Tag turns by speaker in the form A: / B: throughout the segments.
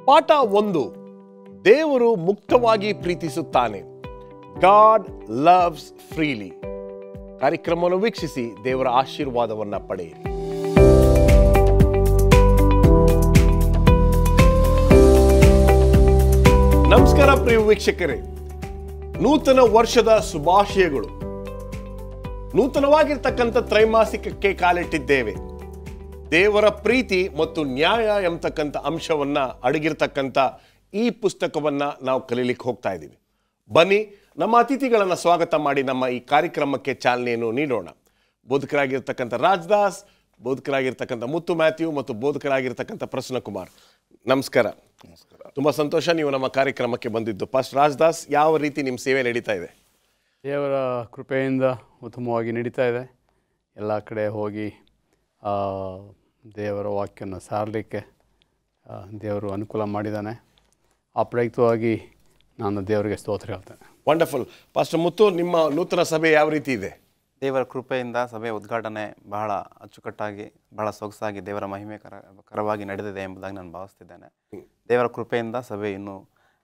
A: ಪಾಠ 1. ದೇವರು ಮುಕ್ತವಾಗಿ ಪ್ರೀತಿಸುತ್ತಾನೆ. God loves freely. ಕಾರ್ಯಕ್ರಮವನ್ನು ವೀಕ್ಷಿಸಿ ದೇವರ ಆಶೀರ್ವಾದವನ್ನು ಪಡೆಯಿರಿ. ನಮಸ್ಕಾರ ಪ್ರಿಯ ವೀಕ್ಷಕರೇ, ನೂತನ ವರ್ಷದ ಶುಭಾಶಯಗಳು. ನೂತನವಾಗಿರ್ತಕ್ಕಂಥ ತ್ರೈಮಾಸಿಕಕ್ಕೆ ಕಾಲಿಟ್ಟಿದ್ದೇವೆ. ದೇವರ ಪ್ರೀತಿ ಮತ್ತು ನ್ಯಾಯ ಎಂಬತಕ್ಕಂಥ ಅಂಶವನ್ನ ಅಡಗಿರ್ತಕ್ಕಂಥ ಈ ಪುಸ್ತಕವನ್ನ ನಾವು ಕಲೀಲಿಕ್ಕೆ ಹೋಗ್ತಾ ಇದ್ದೀವಿ. ಬನ್ನಿ ನಮ್ಮ ಅತಿಥಿಗಳನ್ನು ಸ್ವಾಗತ ಮಾಡಿ ನಮ್ಮ ಈ ಕಾರ್ಯಕ್ರಮಕ್ಕೆ ಚಾಲನೆಯನ್ನು ನೀಡೋಣ. ಬೋಧಕರಾಗಿರ್ತಕ್ಕಂಥ ರಾಜದಾಸ್, ಬೋಧಕರಾಗಿರ್ತಕ್ಕಂಥ ಮುತ್ತು ಮ್ಯಾಥ್ಯೂ ಮತ್ತು ಬೋಧಕರಾಗಿರ್ತಕ್ಕಂಥ ಪ್ರಸನ್ನಕುಮಾರ್, ನಮಸ್ಕಾರ. ನಮಸ್ಕಾರ. ತುಂಬ ಸಂತೋಷ ನೀವು ನಮ್ಮ ಕಾರ್ಯಕ್ರಮಕ್ಕೆ ಬಂದಿದ್ದು. ಫಸ್ಟ್ ರಾಜದಾಸ್, ಯಾವ ರೀತಿ ನಿಮ್ಮ ಸೇವೆ ನಡೀತಾ ಇದೆ?
B: ದೇವರ ಕೃಪೆಯಿಂದ ಉತ್ತಮವಾಗಿ ನಡೀತಾ ಇದೆ. ಎಲ್ಲ ಕಡೆ ಹೋಗಿ ದೇವರ ವಾಕ್ಯವನ್ನು ಸಾರಲಿಕ್ಕೆ ದೇವರು ಅನುಕೂಲ ಮಾಡಿದ್ದಾನೆ. ಅಪ್ರಯುಕ್ತವಾಗಿ ನಾನು ದೇವರಿಗೆ ಸ್ತೋತ್ರ ಹೇಳ್ತೇನೆ.
A: ವಂಡರ್ಫುಲ್. ಪಾಸ್ಟರ್ ಮುತ್ತು, ನಿಮ್ಮ ನೂತನ ಸಭೆ ಯಾವ ರೀತಿ ಇದೆ?
C: ದೇವರ ಕೃಪೆಯಿಂದ ಸಭೆಯ ಉದ್ಘಾಟನೆ ಬಹಳ ಅಚ್ಚುಕಟ್ಟಾಗಿ, ಬಹಳ ಸೊಗಸಾಗಿ, ದೇವರ ಮಹಿಮೆಕರವಾಗಿ ನಡೆದಿದೆ ಎಂಬುದಾಗಿ ನಾನು ಭಾವಿಸ್ತಿದ್ದೇನೆ. ದೇವರ ಕೃಪೆಯಿಂದ ಸಭೆ ಇನ್ನೂ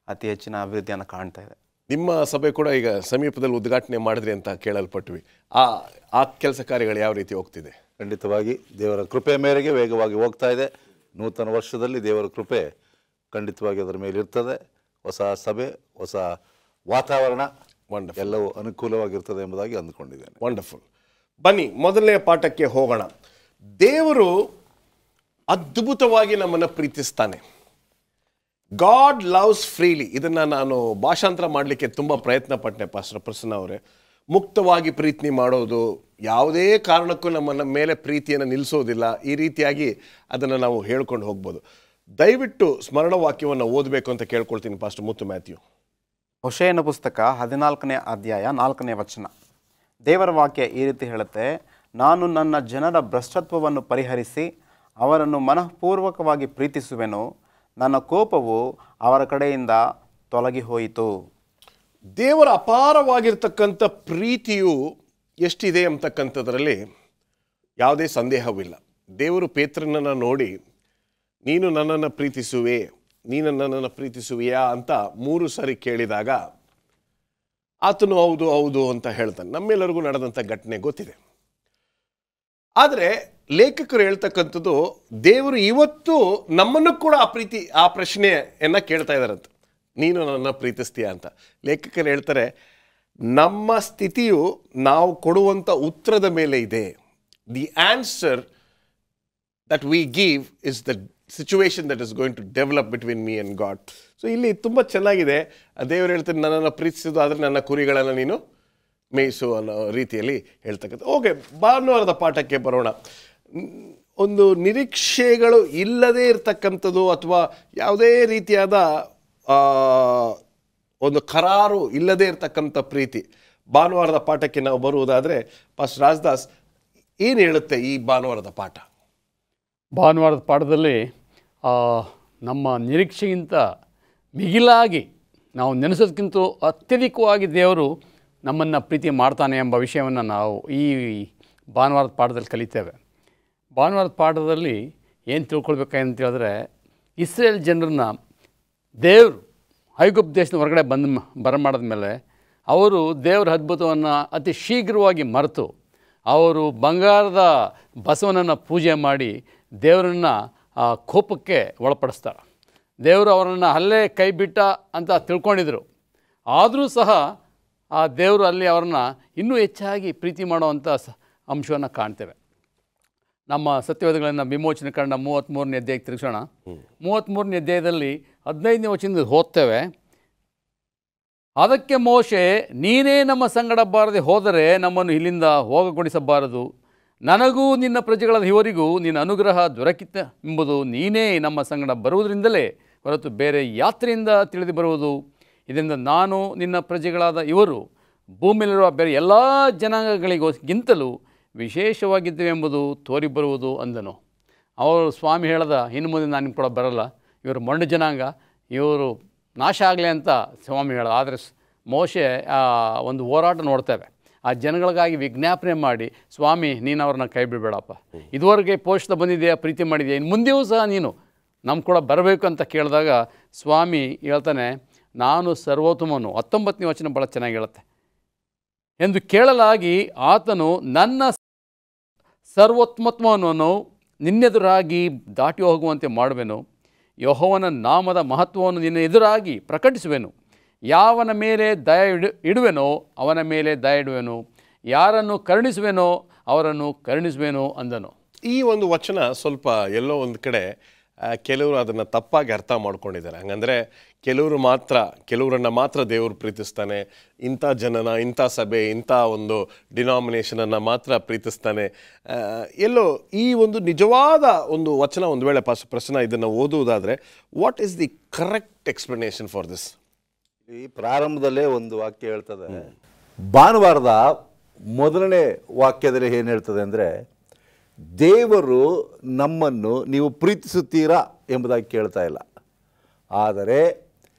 C: ಅತಿ ಹೆಚ್ಚಿನ ಅಭಿವೃದ್ಧಿಯನ್ನು ಕಾಣ್ತಾ ಇದೆ.
A: ನಿಮ್ಮ ಸಭೆ ಕೂಡ ಈಗ ಸಮೀಪದಲ್ಲಿ ಉದ್ಘಾಟನೆ ಮಾಡಿದ್ರಿ ಅಂತ ಕೇಳಲ್ಪಟ್ವಿ. ಆ ಕೆಲಸ ಕಾರ್ಯಗಳು ಯಾವ ರೀತಿ ಹೋಗ್ತಿದೆ?
D: ಖಂಡಿತವಾಗಿ ದೇವರ ಕೃಪೆ ಮೇರೆಗೆ ವೇಗವಾಗಿ ಹೋಗ್ತಾ ಇದೆ. ನೂತನ ವರ್ಷದಲ್ಲಿ ದೇವರ ಕೃಪೆ ಖಂಡಿತವಾಗಿ ಅದರ ಮೇಲೆ ಇರ್ತದೆ. ಹೊಸ ಸಭೆ, ಹೊಸ ವಾತಾವರಣ, ಎಲ್ಲವೂ ಅನುಕೂಲವಾಗಿರ್ತದೆ ಎಂಬುದಾಗಿ ಅಂದುಕೊಂಡಿದ್ದೇನೆ.
A: ವಂಡರ್ಫುಲ್. ಬನ್ನಿ ಮೊದಲನೇ ಪಾಠಕ್ಕೆ ಹೋಗೋಣ. ದೇವರು ಅದ್ಭುತವಾಗಿ ನಮ್ಮನ್ನು ಪ್ರೀತಿಸ್ತಾನೆ. God loves freely. ಇದನ್ನು ನಾನು ಭಾಷಾಂತರ ಮಾಡಲಿಕ್ಕೆ ತುಂಬ ಪ್ರಯತ್ನ ಪಟ್ಟೆ ಪಾಸ್ಟರ್ ಪ್ರಸನ್ನ ಅವರೇ. ಮುಕ್ತವಾಗಿ ಪ್ರೀತಿ ಮಾಡೋದು, ಯಾವುದೇ ಕಾರಣಕ್ಕೂ ನಮ್ಮನ್ನ ಮೇಲೆ ಪ್ರೀತಿಯನ್ನು ನಿಲ್ಲಿಸೋದಿಲ್ಲ. ಈ ರೀತಿಯಾಗಿ ಅದನ್ನು ನಾವು ಹೇಳ್ಕೊಂಡು ಹೋಗ್ಬೋದು. ದಯವಿಟ್ಟು ಸ್ಮರಣ ವಾಕ್ಯವನ್ನು ಓದಬೇಕು ಅಂತ ಕೇಳ್ಕೊಳ್ತೀನಿ ಪಾಸ್ಟರ್ ಮುತ್ತು ಮ್ಯಾಥ್ಯೂ.
C: ಹೋಶೇಯನ ಪುಸ್ತಕ 14ನೇ ಅಧ್ಯಾಯ 4ನೇ ವಚನ. ದೇವರ ವಾಕ್ಯ ಈ ರೀತಿ ಹೇಳುತ್ತೆ: ನಾನು ನನ್ನ ಜನರ ಭ್ರಷ್ಟತ್ವವನ್ನು ಪರಿಹರಿಸಿ ಅವರನ್ನು ಮನಃಪೂರ್ವಕವಾಗಿ ಪ್ರೀತಿಸುವೆನು, ನನ್ನ ಕೋಪವು ಅವರ ಕಡೆಯಿಂದ ತೊಲಗಿ ಹೋಯಿತು.
A: ದೇವರ ಅಪಾರವಾಗಿರ್ತಕ್ಕಂಥ ಪ್ರೀತಿಯು ಎಷ್ಟಿದೆ ಅಂತಕ್ಕಂಥದ್ರಲ್ಲಿ ಯಾವುದೇ ಸಂದೇಹವಿಲ್ಲ. ದೇವರು ಪೇತ್ರನನ್ನು ನೋಡಿ, ನೀನು ನನ್ನನ್ನು ಪ್ರೀತಿಸುವೆ, ನೀನು ನನ್ನನ್ನು ಪ್ರೀತಿಸುವೆಯಾ ಅಂತ 3 ಸಾರಿ ಕೇಳಿದಾಗ ಆತನು ಹೌದು ಹೌದು ಅಂತ ಹೇಳ್ತಾನೆ. ನಮ್ಮೆಲ್ಲರಿಗೂ ನಡೆದಂಥ ಘಟನೆ ಗೊತ್ತಿದೆ. ಆದರೆ ಲೇಖಕರು ಹೇಳ್ತಕ್ಕಂಥದ್ದು, ದೇವರು ಇವತ್ತು ನಮ್ಮನ್ನು ಕೂಡ ಆ ಪ್ರಶ್ನೆಯನ್ನು ಕೇಳ್ತಾ ಇದ್ದಾರಂತ, ನೀನು ನನ್ನ ಪ್ರೀತಿಸ್ತೀಯಾ ಅಂತ. ಲೇಖಕರು ಹೇಳ್ತಾರೆ, ನಮ್ಮ ಸ್ಥಿತಿಯು ನಾವು ಕೊಡುವಂಥ ಉತ್ತರದ ಮೇಲೆ ಇದೆ. The answer that we give is the situation that is going to develop between me and God. So ಇಲ್ಲಿ ತುಂಬ ಚೆನ್ನಾಗಿದೆ. ದೇವರು ಹೇಳ್ತಾರೆ, ನನ್ನನ್ನು ಪ್ರೀತಿಸೋದು ಆದರೆ ನನ್ನ ಕುರಿಗಳನ್ನು ನೀನು ಮೇಯಿಸು ಅನ್ನೋ ರೀತಿಯಲ್ಲಿ ಹೇಳ್ತಕ್ಕಂಥ. ಓಕೆ, ಭಾನುವಾರದ ಪಾಠಕ್ಕೆ ಬರೋಣ. ಒಂದು ನಿರೀಕ್ಷೆಗಳು ಇಲ್ಲದೇ ಇರತಕ್ಕಂಥದ್ದು ಅಥವಾ ಯಾವುದೇ ರೀತಿಯಾದ ಒಂದು ಕರಾರು ಇಲ್ಲದೇ ಇರತಕ್ಕಂಥ ಪ್ರೀತಿ. ಭಾನುವಾರದ ಪಾಠಕ್ಕೆ ನಾವು ಬರುವುದಾದರೆ ಪಾಸ್ಟರ್ ರಾಜದಾಸ್, ಏನು ಹೇಳುತ್ತೆ ಈ ಭಾನುವಾರದ ಪಾಠ?
B: ಭಾನುವಾರದ ಪಾಠದಲ್ಲಿ ನಮ್ಮ ನಿರೀಕ್ಷೆಗಿಂತ ಮಿಗಿಲಾಗಿ ನಾವು ನೆನೆಸೋದಕ್ಕಿಂತ ಅತ್ಯಧಿಕವಾಗಿ ದೇವರು ನಮ್ಮನ್ನು ಪ್ರೀತಿ ಮಾಡ್ತಾನೆ ಎಂಬ ವಿಷಯವನ್ನು ನಾವು ಈ ಭಾನುವಾರದ ಪಾಠದಲ್ಲಿ ಕಲಿತೇವೆ. ಭಾನುವಾರದ ಪಾಠದಲ್ಲಿ ಏನು ತಿಳ್ಕೊಳ್ಬೇಕಂತ ಹೇಳಿದ್ರೆ, ಇಸ್ರೇಲ್ ಜನರನ್ನ ದೇವರು ಐಗುಪ್ತ ದೇಶದ ಹೊರಗಡೆ ಬರಮಾಡಿದ ಮೇಲೆ ಅವರು ದೇವರ ಅದ್ಭುತವನ್ನು ಅತಿ ಶೀಘ್ರವಾಗಿ ಮರೆತು ಅವರು ಬಂಗಾರದ ಬಸವನನ್ನು ಪೂಜೆ ಮಾಡಿ ದೇವರನ್ನು ಕೋಪಕ್ಕೆ ಒಳಪಡಿಸ್ತಾರೆ. ದೇವರು ಅವರನ್ನು ಅಲ್ಲೇ ಕೈ ಬಿಟ್ಟ ಅಂತ ತಿಳ್ಕೊಂಡಿದ್ರು. ಆದರೂ ಸಹ ಆ ದೇವರು ಅಲ್ಲಿ ಅವ್ರನ್ನ ಇನ್ನೂ ಹೆಚ್ಚಾಗಿ ಪ್ರೀತಿ ಮಾಡುವಂಥ ಅಂಶವನ್ನು ಕಾಣ್ತೇವೆ. ನಮ್ಮ ಸತ್ಯವೇದಗಳನ್ನು ವಿಮೋಚನೆ ಕಂಡ 33ನೇ ಅಧ್ಯಾಯಕ್ಕೆ ತಿರುಗಿಸೋಣ. 33ನೇ ಅಧ್ಯಾಯದಲ್ಲಿ 15ನೇ ವಚನದಿಂದ ಓದ್ತೇವೆ. ಅದಕ್ಕೆ ಮೋಶೆ, ನೀನೇ ನಮ್ಮ ಸಂಗಡ ಬಾರದೆ ಹೋದರೆ ನಮ್ಮನ್ನು ಇಲ್ಲಿಂದ ಹೋಗಗೊಡಿಸಬಾರದು. ನನಗೂ ನಿನ್ನ ಪ್ರಜೆಗಳಾದ ಇವರಿಗೂ ನಿನ್ನ ಅನುಗ್ರಹ ದೊರಕಿತ ಎಂಬುದು ನೀನೇ ನಮ್ಮ ಸಂಗಡ ಬರುವುದರಿಂದಲೇ ಹೊರತು ಬೇರೆ ಯಾತ್ರೆಯಿಂದ ತಿಳಿದು ಬರುವುದು. ಇದರಿಂದ ನಾನು ನಿನ್ನ ಪ್ರಜೆಗಳಾದ ಇವರು ಭೂಮಿಯಲ್ಲಿರುವ ಬೇರೆ ಎಲ್ಲ ಜನಾಂಗಗಳಿಗಿಂತಲೂ ವಿಶೇಷವಾಗಿದ್ದೇವೆ ಎಂಬುದು ತೋರಿ ಬರುವುದು ಅಂದನು. ಅವರು ಸ್ವಾಮಿ ಹೇಳ್ದ, ಇನ್ನು ಮುಂದೆ ನಾನು ಕೂಡ ಬರಲ್ಲ, ಇವರು ಮೊಂಡು ಜನಾಂಗ, ಇವರು ನಾಶ ಆಗಲಿ ಅಂತ ಸ್ವಾಮಿ ಹೇಳ್ದ. ಆದರೆ ಮೋಶೆ ಒಂದು ಹೋರಾಟ ನೋಡ್ತೇವೆ. ಆ ಜನಗಳಿಗಾಗಿ ವಿಜ್ಞಾಪನೆ ಮಾಡಿ, ಸ್ವಾಮಿ ನೀನು ಅವ್ರನ್ನ ಕೈ ಬಿಡಬೇಡಪ್ಪ, ಇದುವರೆಗೆ ಪೋಷಿತ ಬಂದಿದೆಯಾ, ಪ್ರೀತಿ ಮಾಡಿದೆಯಾ, ಇನ್ನು ಮುಂದೆಯೂ ಸಹ ನೀನು ನಮ್ಮ ಕೂಡ ಬರಬೇಕು ಅಂತ ಕೇಳಿದಾಗ ಸ್ವಾಮಿ ಹೇಳ್ತಾನೆ, ನಾನು ಸರ್ವೋತ್ತಮನು. 19ನೇ ವಚನ ಭಾಳ ಚೆನ್ನಾಗಿ ಹೇಳುತ್ತೆ. ಎಂದು ಕೇಳಲಾಗಿ ಆತನು, ನನ್ನ ಸರ್ವೋತ್ತಮತ್ವವನ್ನು ನಿನ್ನೆದುರಾಗಿ ದಾಟಿ ಹೋಗುವಂತೆ ಮಾಡುವೆನು. ಯೆಹೋವನ ನಾಮದ ಮಹತ್ವವನ್ನು ನಿನ್ನ ಎದುರಾಗಿ ಪ್ರಕಟಿಸುವೆನು. ಯಾವನ ಮೇಲೆ ದಯ ಇಡುವೆನೋ ಅವನ ಮೇಲೆ ದಯ ಇಡುವೆನು, ಯಾರನ್ನು ಕರುಣಿಸುವೆನೋ ಅವರನ್ನು ಕರುಣಿಸುವೆನು ಅಂದನು.
A: ಈ ಒಂದು ವಚನ ಸ್ವಲ್ಪ ಎಲ್ಲೋ ಒಂದು ಕಡೆ ಕೆಲವರು ಅದನ್ನು ತಪ್ಪಾಗಿ ಅರ್ಥ ಮಾಡ್ಕೊಂಡಿದ್ದಾರೆ. ಹಂಗಂದರೆ ಕೆಲವರನ್ನು ಮಾತ್ರ ದೇವರು ಪ್ರೀತಿಸ್ತಾನೆ, ಇಂಥ ಜನನ, ಇಂಥ ಸಭೆ, ಇಂಥ ಒಂದು ಡಿನಾಮಿನೇಷನನ್ನು ಮಾತ್ರ ಪ್ರೀತಿಸ್ತಾನೆ. ಎಲ್ಲೋ ಈ ಒಂದು ನಿಜವಾದ ಒಂದು ವಚನ ಒಂದು ವೇಳೆ ಪ್ರಶ್ನೆ ಇದನ್ನು ಓದುವುದಾದರೆ, what is the correct explanation for this?
D: ಈ ಪ್ರಾರಂಭದಲ್ಲೇ ಒಂದು ವಾಕ್ಯ ಹೇಳ್ತದೆ. ಭಾನುವಾರದ ಮೊದಲನೇ ವಾಕ್ಯದಲ್ಲಿ ಏನು ಹೇಳ್ತದೆ ಅಂದರೆ, ದೇವರು ನಮ್ಮನ್ನು ನೀವು ಪ್ರೀತಿಸುತ್ತೀರಾ ಎಂಬುದಾಗಿ ಕೇಳ್ತಾ ಇಲ್ಲ, ಆದರೆ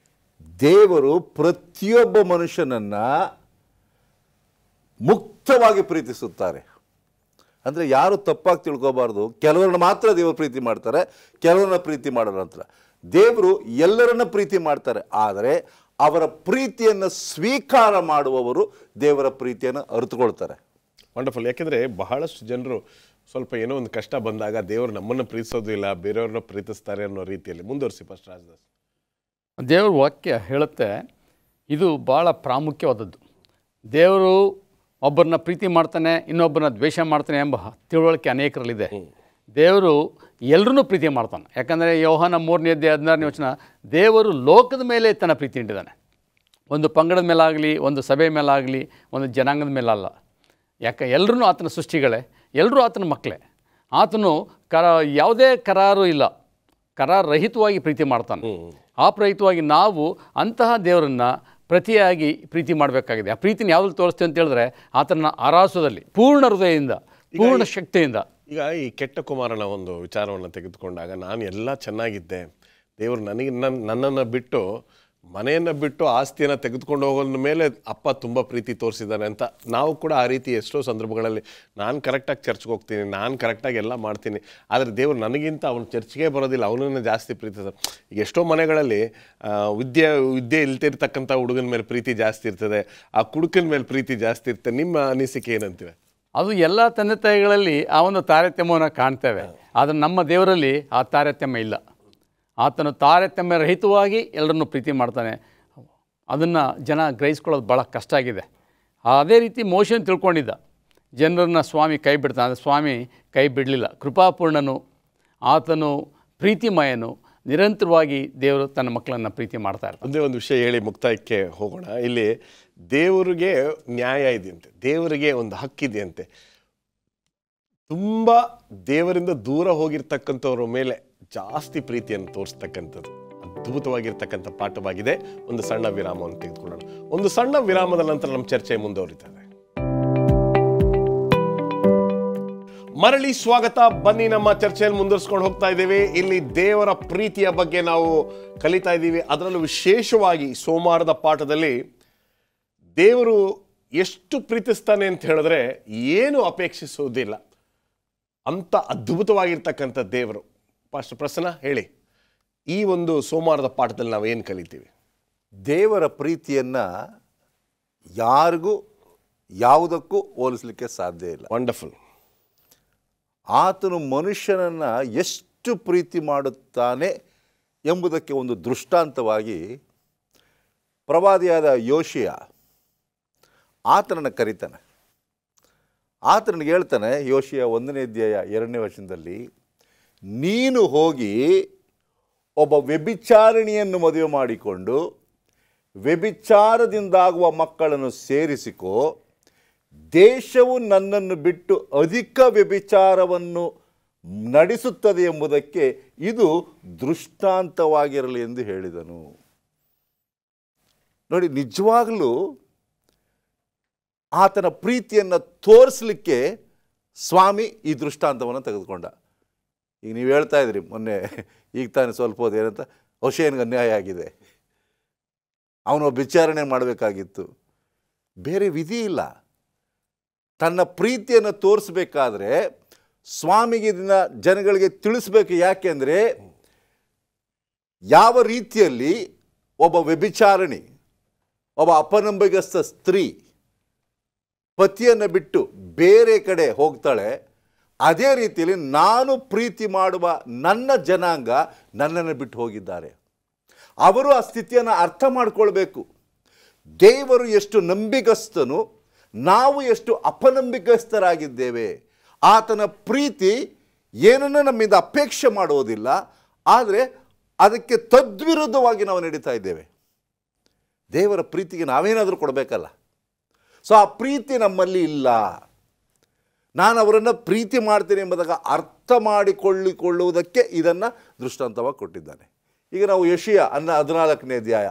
D: ದೇವರು ಪ್ರತಿಯೊಬ್ಬ ಮನುಷ್ಯನನ್ನು ಮುಕ್ತವಾಗಿ ಪ್ರೀತಿಸುತ್ತಾರೆ. ಅಂದರೆ ಯಾರು ತಪ್ಪಾಗಿ ತಿಳ್ಕೊಬಾರ್ದು, ಕೆಲವರನ್ನ ಮಾತ್ರ ದೇವರು ಪ್ರೀತಿ ಮಾಡ್ತಾರೆ, ಕೆಲವರನ್ನ ಪ್ರೀತಿ ಮಾಡೋಲ್ಲ ಅಂತ. ದೇವರು ಎಲ್ಲರನ್ನ ಪ್ರೀತಿ ಮಾಡ್ತಾರೆ, ಆದರೆ ಅವರ ಪ್ರೀತಿಯನ್ನು ಸ್ವೀಕಾರ ಮಾಡುವವರು ದೇವರ ಪ್ರೀತಿಯನ್ನು ಅರಿತುಕೊಳ್ತಾರೆ.
A: ವಂಡರ್ಫುಲ್. ಯಾಕೆಂದರೆ ಬಹಳಷ್ಟು ಜನರು ಸ್ವಲ್ಪ ಏನೋ ಒಂದು ಕಷ್ಟ ಬಂದಾಗ ದೇವರು ನಮ್ಮನ್ನು ಪ್ರೀತಿಸೋದು ಇಲ್ಲ, ಬೇರೆಯವ್ರನ್ನ ಪ್ರೀತಿಸ್ತಾರೆ ಅನ್ನೋ ರೀತಿಯಲ್ಲಿ. ಮುಂದುವರಿಸಿ ಪಾಸ್ಟರ್ ರಾಜದಾಸ್.
B: ದೇವ್ರ ವಾಕ್ಯ ಹೇಳುತ್ತೆ, ಇದು ಭಾಳ ಪ್ರಾಮುಖ್ಯವಾದದ್ದು. ದೇವರು ಒಬ್ಬರನ್ನ ಪ್ರೀತಿ ಮಾಡ್ತಾನೆ, ಇನ್ನೊಬ್ಬರನ್ನ ದ್ವೇಷ ಮಾಡ್ತಾನೆ ಎಂಬ ತಿಳುವಳಿಕೆ ಅನೇಕರಲ್ಲಿದೆ. ದೇವರು ಎಲ್ಲರನ್ನೂ ಪ್ರೀತಿ ಮಾಡ್ತಾನೆ. ಯಾಕಂದರೆ ಯೋಹಾನ 3ನೇ ಅಧ್ಯಾಯ 16ನೇ ವಚನ, ದೇವರು ಲೋಕದ ಮೇಲೆ ತನ್ನ ಪ್ರೀತಿ ಇಟ್ಟಿದ್ದಾನೆ. ಒಂದು ಪಂಗಡದ ಮೇಲಾಗಲಿ, ಒಂದು ಸಭೆ ಮೇಲಾಗಲಿ, ಒಂದು ಜನಾಂಗದ ಮೇಲಲ್ಲ. ಯಾಕೆ ಎಲ್ಲರೂ ಆತನ ಸೃಷ್ಟಿಗಳೇ, ಎಲ್ಲರೂ ಆತನ ಮಕ್ಕಳೇ. ಆತನು ಯಾವುದೇ ಕರಾರು ಇಲ್ಲ, ಕರಾರಹಿತವಾಗಿ ಪ್ರೀತಿ ಮಾಡ್ತಾನೆ. ಅಪ್ರಹಿತವಾಗಿ ನಾವು ಅಂತಹ ದೇವರನ್ನು ಪ್ರತಿಯಾಗಿ ಪ್ರೀತಿ ಮಾಡಬೇಕಾಗಿದೆ. ಆ ಪ್ರೀತಿನ ಯಾವುದಲ್ಲಿ ತೋರಿಸ್ತೀವಿ ಅಂತ ಹೇಳಿದ್ರೆ, ಆತನ ಆರಾಸದಲ್ಲಿ ಪೂರ್ಣ ಹೃದಯದಿಂದ, ಪೂರ್ಣ ಶಕ್ತಿಯಿಂದ.
A: ಈಗ ಈ ಕೆಟ್ಟ ಕುಮಾರನ ಒಂದು ವಿಚಾರವನ್ನು ತೆಗೆದುಕೊಂಡಾಗ, ನಾನು ಎಲ್ಲ ಚೆನ್ನಾಗಿದ್ದೆ, ದೇವರು ನನ್ನನ್ನು ಬಿಟ್ಟು, ಮನೆಯನ್ನು ಬಿಟ್ಟು ಆಸ್ತಿಯನ್ನು ತೆಗೆದುಕೊಂಡು ಹೋಗೋದ ಮೇಲೆ ಅಪ್ಪ ತುಂಬ ಪ್ರೀತಿ ತೋರಿಸಿದ್ದಾನೆ ಅಂತ ನಾವು ಕೂಡ ಆ ರೀತಿ ಎಷ್ಟೋ ಸಂದರ್ಭಗಳಲ್ಲಿ, ನಾನು ಕರೆಕ್ಟಾಗಿ ಚರ್ಚ್ಗೆ ಹೋಗ್ತೀನಿ, ನಾನು ಕರೆಕ್ಟಾಗಿ ಎಲ್ಲ ಮಾಡ್ತೀನಿ, ಆದರೆ ದೇವರು ನನಗಿಂತ ಅವನು ಚರ್ಚ್ಗೆ ಬರೋದಿಲ್ಲ, ಅವನನ್ನು ಜಾಸ್ತಿ ಪ್ರೀತಿಸ್ತಾರೆ. ಈಗ ಎಷ್ಟೋ ಮನೆಗಳಲ್ಲಿ ವಿದ್ಯೆ ಇಲ್ತಿರ್ತಕ್ಕಂಥ ಹುಡುಗನ ಮೇಲೆ ಪ್ರೀತಿ ಜಾಸ್ತಿ ಇರ್ತದೆ, ಆ ಕುಡುಕನ ಮೇಲೆ ಪ್ರೀತಿ ಜಾಸ್ತಿ ಇರ್ತದೆ. ನಿಮ್ಮ ಅನಿಸಿಕೆ ಏನಂತೀವಿ?
B: ಅದು ಎಲ್ಲ ತಂದೆ ತಾಯಿಗಳಲ್ಲಿ ಆ ಒಂದು ತಾರತಮ್ಯವನ್ನು ಕಾಣ್ತೇವೆ, ಆದರೆ ನಮ್ಮ ದೇವರಲ್ಲಿ ಆ ತಾರತಮ್ಯ ಇಲ್ಲ. ಆತನು ತಾರತಮ್ಯ ರಹಿತವಾಗಿ ಎಲ್ಲರನ್ನೂ ಪ್ರೀತಿ ಮಾಡ್ತಾನೆ. ಅದನ್ನು ಜನ ಗ್ರಹಿಸ್ಕೊಳ್ಳೋದು ಭಾಳ ಕಷ್ಟ ಆಗಿದೆ. ಅದೇ ರೀತಿ ಮೋಶೆಯನ್ನು ತಿಳ್ಕೊಂಡಿದ್ದ, ಜನರನ್ನು ಸ್ವಾಮಿ ಕೈ ಬಿಡ್ತಾನೆ, ಆದರೆ ಸ್ವಾಮಿ ಕೈ ಬಿಡಲಿಲ್ಲ. ಕೃಪಾಪೂರ್ಣನು, ಆತನು ಪ್ರೀತಿಮಯನು, ನಿರಂತರವಾಗಿ ದೇವರು ತನ್ನ ಮಕ್ಕಳನ್ನು ಪ್ರೀತಿ ಮಾಡ್ತಾ ಇರ್ತಾರೆ.
A: ಒಂದೇ ಒಂದು ವಿಷಯ ಹೇಳಿ ಮುಕ್ತಾಯಕ್ಕೆ ಹೋಗೋಣ. ಇಲ್ಲಿ ದೇವರಿಗೆ ನ್ಯಾಯ ಇದೆಯಂತೆ, ದೇವರಿಗೆ ಒಂದು ಹಕ್ಕಿದೆಯಂತೆ. ತುಂಬ ದೇವರಿಂದ ದೂರ ಹೋಗಿರ್ತಕ್ಕಂಥವ್ರ ಮೇಲೆ ಜಾಸ್ತಿ ಪ್ರೀತಿಯನ್ನು ತೋರಿಸ್ತಕ್ಕಂಥದ್ದು ಅದ್ಭುತವಾಗಿರ್ತಕ್ಕಂಥ ಪಾಠವಾಗಿದೆ. ಒಂದು ಸಣ್ಣ ವಿರಾಮವನ್ನು ತೆಗೆದುಕೊಳ್ಳೋಣ. ಒಂದು ಸಣ್ಣ ವಿರಾಮದ ನಂತರ ನಮ್ಮ ಚರ್ಚೆ ಮುಂದುವರಿತದೆ. ಮರಳಿ ಸ್ವಾಗತ. ಬನ್ನಿ, ನಮ್ಮ ಚರ್ಚೆಯನ್ನು ಮುಂದುವರಿಸ್ಕೊಂಡು ಹೋಗ್ತಾ ಇದ್ದೇವೆ. ಇಲ್ಲಿ ದೇವರ ಪ್ರೀತಿಯ ಬಗ್ಗೆ ನಾವು ಕಲಿತಾ ಇದ್ದೀವಿ. ಅದರಲ್ಲೂ ವಿಶೇಷವಾಗಿ ಸೋಮವಾರದ ಪಾಠದಲ್ಲಿ ದೇವರು ಎಷ್ಟು ಪ್ರೀತಿಸ್ತಾನೆ ಅಂತ ಹೇಳಿದ್ರೆ ಏನು ಅಪೇಕ್ಷಿಸುವುದಿಲ್ಲ, ಅಂಥ ಅದ್ಭುತವಾಗಿರ್ತಕ್ಕಂಥ ದೇವರು. ಪಾಸ್ಟರ್ ಪ್ರಸನ್ನ ಹೇಳಿ, ಈ ಒಂದು ಸೋಮವಾರದ ಪಾಠದಲ್ಲಿ ನಾವು ಏನು ಕಲಿತೀವಿ?
D: ದೇವರ ಪ್ರೀತಿಯನ್ನು ಯಾರಿಗೂ ಯಾವುದಕ್ಕೂ ಹೋಲಿಸಲಿಕ್ಕೆ ಸಾಧ್ಯ ಇಲ್ಲ.
A: ವಂಡರ್ಫುಲ್.
D: ಆತನು ಮನುಷ್ಯನನ್ನು ಎಷ್ಟು ಪ್ರೀತಿ ಮಾಡುತ್ತಾನೆ ಎಂಬುದಕ್ಕೆ ಒಂದು ದೃಷ್ಟಾಂತವಾಗಿ ಪ್ರವಾದಿಯಾದ ಯೋಷಿಯ ಆತನನ್ನು ಕರೀತಾನೆ. ಆತನಿಗೆ ಹೇಳ್ತಾನೆ, ಯೋಷಿಯ 1ನೇ ಅಧ್ಯಾಯ 2ನೇ ವಚನದಲ್ಲಿ, ನೀನು ಹೋಗಿ ಒಬ್ಬ ವ್ಯಭಿಚಾರಿಣಿಯನ್ನು ಮದುವೆ ಮಾಡಿಕೊಂಡು ವ್ಯಭಿಚಾರದಿಂದಾಗುವ ಮಕ್ಕಳನ್ನು ಸೇರಿಸಿಕೋ, ದೇಶವು ನನ್ನನ್ನು ಬಿಟ್ಟು ಅಧಿಕ ವ್ಯಭಿಚಾರವನ್ನು ನಡೆಸುತ್ತದೆ ಎಂಬುದಕ್ಕೆ ಇದು ದೃಷ್ಟಾಂತವಾಗಿರಲಿ ಎಂದು ಹೇಳಿದನು. ನೋಡಿ, ನಿಜವಾಗಲೂ ಆತನ ಪ್ರೀತಿಯನ್ನು ತೋರಿಸಲಿಕ್ಕೆ ಸ್ವಾಮಿ ಈ ದೃಷ್ಟಾಂತವನ್ನು ತೆಗೆದುಕೊಂಡ. ಈಗ ನೀವು ಹೇಳ್ತಾ ಇದ್ರಿ ಮೊನ್ನೆ, ಈಗ ತಾನೇ ಸ್ವಲ್ಪ ಹೋದ ಏನಂತ, ಹೊಷೇನ್ಗೆ ಅನ್ಯಾಯ ಆಗಿದೆ, ಅವನು ವಿಚಾರಣೆ ಮಾಡಬೇಕಾಗಿತ್ತು, ಬೇರೆ ವಿಧಿ ಇಲ್ಲ. ತನ್ನ ಪ್ರೀತಿಯನ್ನು ತೋರಿಸ್ಬೇಕಾದ್ರೆ ಸ್ವಾಮಿಗೆ ಇದನ್ನು ಜನಗಳಿಗೆ ತಿಳಿಸ್ಬೇಕು. ಯಾಕೆಂದರೆ ಯಾವ ರೀತಿಯಲ್ಲಿ ಒಬ್ಬ ವ್ಯಭಿಚಾರಣಿ, ಒಬ್ಬ ಅಪನಂಬಿಗಸ್ತ ಸ್ತ್ರೀ ಪತಿಯನ್ನು ಬಿಟ್ಟು ಬೇರೆ ಕಡೆ ಹೋಗ್ತಾಳೆ, ಅದೇ ರೀತಿಯಲ್ಲಿ ನಾನು ಪ್ರೀತಿ ಮಾಡುವ ನನ್ನ ಜನಾಂಗ ನನ್ನನ್ನು ಬಿಟ್ಟು ಹೋಗಿದ್ದಾರೆ. ಅವರು ಆ ಸ್ಥಿತಿಯನ್ನು ಅರ್ಥ ಮಾಡಿಕೊಳ್ಬೇಕು. ದೇವರು ಎಷ್ಟು ನಂಬಿಗಸ್ತನು, ನಾವು ಎಷ್ಟು ಅಪನಂಬಿಕಸ್ಥರಾಗಿದ್ದೇವೆ. ಆತನ ಪ್ರೀತಿ ಏನನ್ನು ನಮ್ಮಿಂದ ಅಪೇಕ್ಷೆ ಮಾಡುವುದಿಲ್ಲ, ಆದರೆ ಅದಕ್ಕೆ ತದ್ವಿರುದ್ಧವಾಗಿ ನಾವು ನಡೀತಾ ಇದ್ದೇವೆ. ದೇವರ ಪ್ರೀತಿಗೆ ನಾವೇನಾದರೂ ಕೊಡಬೇಕಲ್ಲ. ಸೊ ಆ ಪ್ರೀತಿ ನಮ್ಮಲ್ಲಿ ಇಲ್ಲ. ನಾನು ಅವರನ್ನು ಪ್ರೀತಿ ಮಾಡ್ತೀನಿ ಎಂಬುದಾಗ ಅರ್ಥ ಮಾಡಿಕೊಳ್ಳುವುದಕ್ಕೆ ಇದನ್ನು ದೃಷ್ಟಾಂತವಾಗಿ ಕೊಟ್ಟಿದ್ದಾನೆ. ಈಗ ನಾವು ಯೆಶಾಯ 14ನೇ ಅಧ್ಯಾಯ